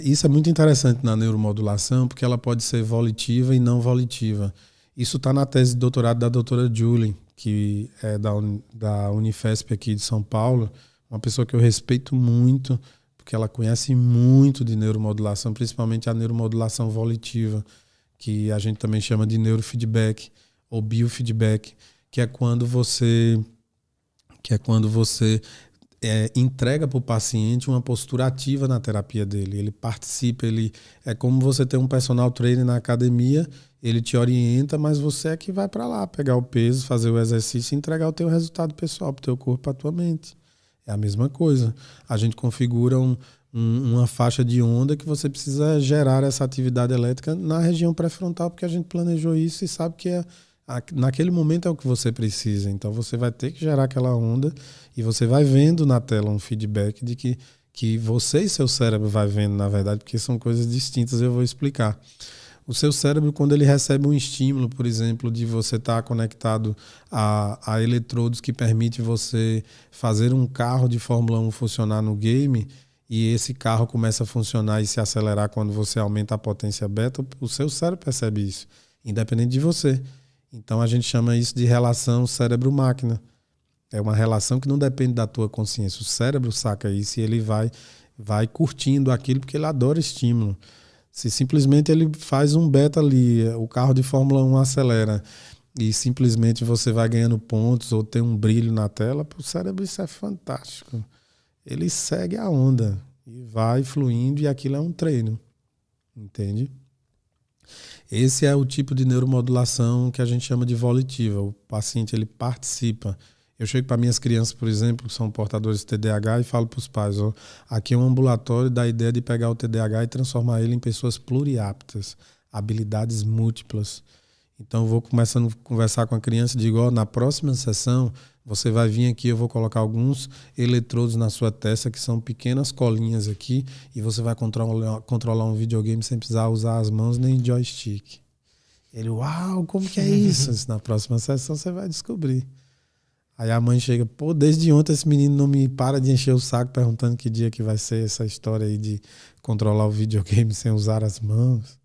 Isso é muito interessante na neuromodulação, porque ela pode ser volitiva e não volitiva. Isso está na tese de doutorado da doutora Julie, que é da Unifesp aqui de São Paulo, uma pessoa que eu respeito muito, porque ela conhece muito de neuromodulação, principalmente a neuromodulação volitiva, que a gente também chama de neurofeedback ou biofeedback, que é quando você entrega para o paciente uma postura ativa na terapia dele. Ele participa, é como você ter um personal trainer na academia, ele te orienta, mas você é que vai para lá pegar o peso, fazer o exercício e entregar o teu resultado pessoal para o teu corpo, para a tua mente. É a mesma coisa. A gente configura uma faixa de onda que você precisa gerar essa atividade elétrica na região pré-frontal, porque a gente planejou isso e sabe que naquele momento é o que você precisa. Então você vai ter que gerar aquela onda e você vai vendo na tela um feedback de que você e seu cérebro vai vendo, na verdade, porque são coisas distintas, eu vou explicar. O seu cérebro, quando ele recebe um estímulo, por exemplo, de você estar conectado a eletrodos que permite você fazer um carro de Fórmula 1 funcionar no game, e esse carro começa a funcionar e se acelerar quando você aumenta a potência beta, o seu cérebro percebe isso, independente de você. Então a gente chama isso de relação cérebro-máquina. É uma relação que não depende da tua consciência. O cérebro saca isso e ele vai curtindo aquilo porque ele adora estímulo. Se simplesmente ele faz um beta ali, o carro de Fórmula 1 acelera e simplesmente você vai ganhando pontos ou tem um brilho na tela, para o cérebro isso é fantástico. Ele segue a onda e vai fluindo e aquilo é um treino. Entende? Esse é o tipo de neuromodulação que a gente chama de volitiva. O paciente ele participa. Eu chego para minhas crianças, por exemplo, que são portadores de TDAH, e falo para os pais, aqui é um ambulatório da ideia de pegar o TDAH e transformar ele em pessoas pluriaptas, habilidades múltiplas. Então eu vou começando a conversar com a criança e digo, na próxima sessão você vai vir aqui, eu vou colocar alguns eletrodos na sua testa, que são pequenas colinhas aqui, e você vai controlar um videogame sem precisar usar as mãos nem joystick. Ele, uau, como que é isso? Na próxima sessão você vai descobrir. Aí a mãe chega, desde ontem esse menino não me para de encher o saco perguntando que dia que vai ser essa história aí de controlar o videogame sem usar as mãos.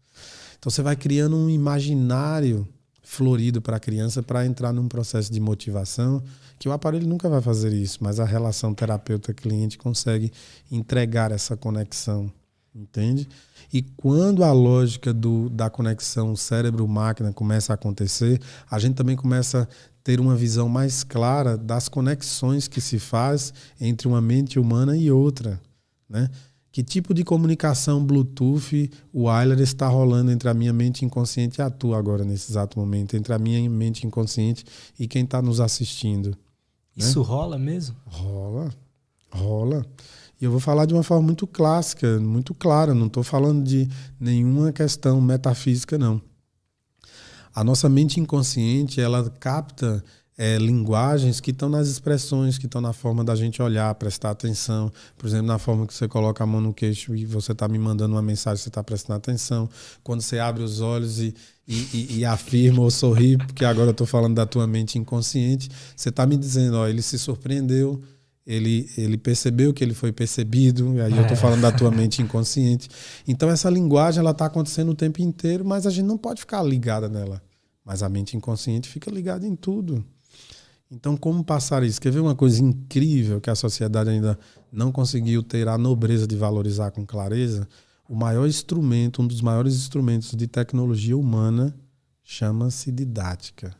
Então você vai criando um imaginário florido para a criança para entrar num processo de motivação, que o aparelho nunca vai fazer isso, mas a relação terapeuta-cliente consegue entregar essa conexão, entende? E quando a lógica da conexão cérebro-máquina começa a acontecer, a gente também começa a ter uma visão mais clara das conexões que se faz entre uma mente humana e outra, né? Que tipo de comunicação Bluetooth wireless está rolando entre a minha mente inconsciente e a tua agora, nesse exato momento, entre a minha mente inconsciente e quem está nos assistindo. Isso, né? Rola mesmo? Rola. E eu vou falar de uma forma muito clássica, muito clara, não estou falando de nenhuma questão metafísica, não. A nossa mente inconsciente, ela capta linguagens que estão nas expressões, que estão na forma da gente olhar, prestar atenção. Por exemplo, na forma que você coloca a mão no queixo e você está me mandando uma mensagem, você está prestando atenção. Quando você abre os olhos e afirma ou sorri, porque agora eu estou falando da tua mente inconsciente, você está me dizendo, ele se surpreendeu, ele percebeu que ele foi percebido, e aí eu estou falando da tua mente inconsciente. Então essa linguagem está acontecendo o tempo inteiro, mas a gente não pode ficar ligada nela. Mas a mente inconsciente fica ligada em tudo. Então, como passar isso? Quer ver uma coisa incrível que a sociedade ainda não conseguiu ter a nobreza de valorizar com clareza? O maior instrumento, um dos maiores instrumentos de tecnologia humana, chama-se didática.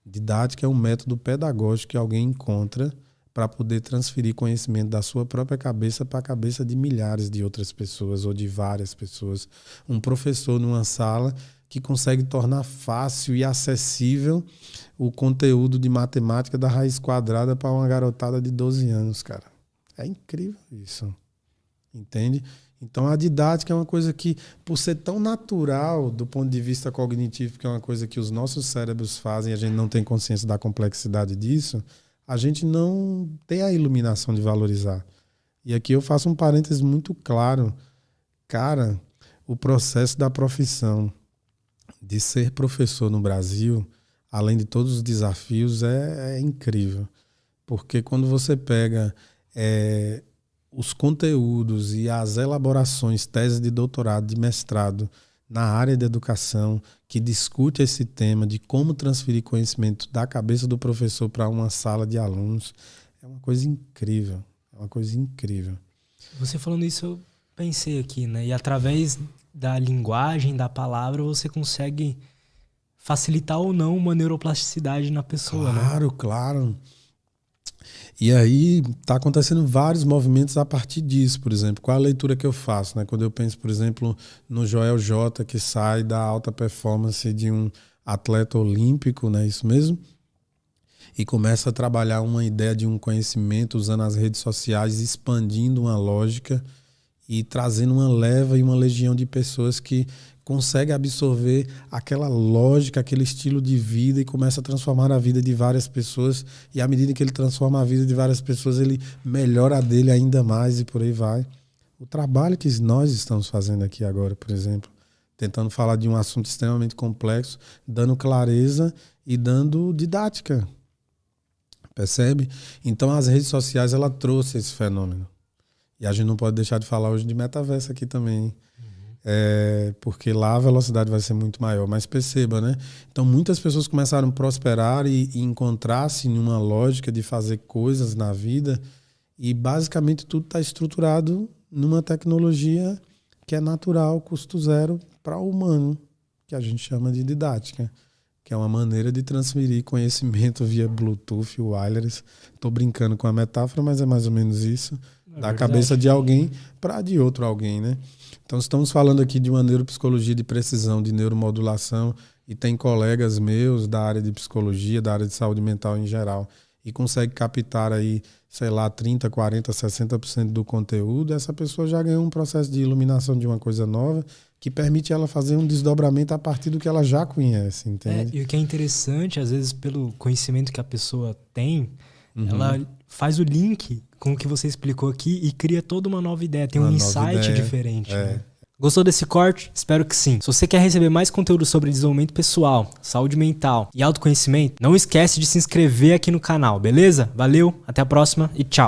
Didática é um método pedagógico que alguém encontra para poder transferir conhecimento da sua própria cabeça para a cabeça de milhares de outras pessoas ou de várias pessoas. Um professor numa sala que consegue tornar fácil e acessível o conteúdo de matemática da raiz quadrada para uma garotada de 12 anos, cara. É incrível isso. Entende? Então a didática é uma coisa que, por ser tão natural do ponto de vista cognitivo, que é uma coisa que os nossos cérebros fazem e a gente não tem consciência da complexidade disso, a gente não tem a iluminação de valorizar. E aqui eu faço um parênteses muito claro. Cara, o processo da profissão de ser professor no Brasil, além de todos os desafios, é incrível. Porque quando você pega os conteúdos e as elaborações, tese de doutorado, de mestrado na área de educação, que discute esse tema de como transferir conhecimento da cabeça do professor para uma sala de alunos, é uma coisa incrível. É uma coisa incrível. Você falando isso, eu pensei aqui, né? E através da linguagem, da palavra, você consegue facilitar ou não uma neuroplasticidade na pessoa, claro, né? Claro. E aí está acontecendo vários movimentos a partir disso, por exemplo. Qual a leitura que eu faço, né? Quando eu penso, por exemplo, no Joel J, que sai da alta performance de um atleta olímpico, né? Isso mesmo? E começa a trabalhar uma ideia de um conhecimento usando as redes sociais, expandindo uma lógica e trazendo uma leva e uma legião de pessoas que conseguem absorver aquela lógica, aquele estilo de vida e começa a transformar a vida de várias pessoas. E à medida que ele transforma a vida de várias pessoas, ele melhora a dele ainda mais e por aí vai. O trabalho que nós estamos fazendo aqui agora, por exemplo, tentando falar de um assunto extremamente complexo, dando clareza e dando didática. Percebe? Então as redes sociais, ela trouxe esse fenômeno. E a gente não pode deixar de falar hoje de metaverso aqui também. Porque lá a velocidade vai ser muito maior. Mas perceba, né? Então muitas pessoas começaram a prosperar e encontrar-se em uma lógica de fazer coisas na vida e basicamente tudo está estruturado numa tecnologia que é natural, custo zero para o humano, que a gente chama de didática, que é uma maneira de transferir conhecimento via Bluetooth, wireless. Estou brincando com a metáfora, mas é mais ou menos isso. Da cabeça de alguém para de outro alguém, né? Então estamos falando aqui de uma neuropsicologia de precisão, de neuromodulação, e tem colegas meus da área de psicologia, da área de saúde mental em geral, e consegue captar aí, sei lá, 30%, 40%, 60% do conteúdo. Essa pessoa já ganhou um processo de iluminação de uma coisa nova que permite ela fazer um desdobramento a partir do que ela já conhece, entende? E o que é interessante, às vezes, pelo conhecimento que a pessoa tem, ela faz o link com o que você explicou aqui e cria toda uma nova ideia. Tem um insight diferente. Né? Gostou desse corte? Espero que sim. Se você quer receber mais conteúdo sobre desenvolvimento pessoal, saúde mental e autoconhecimento, não esquece de se inscrever aqui no canal, beleza? Valeu, até a próxima e tchau!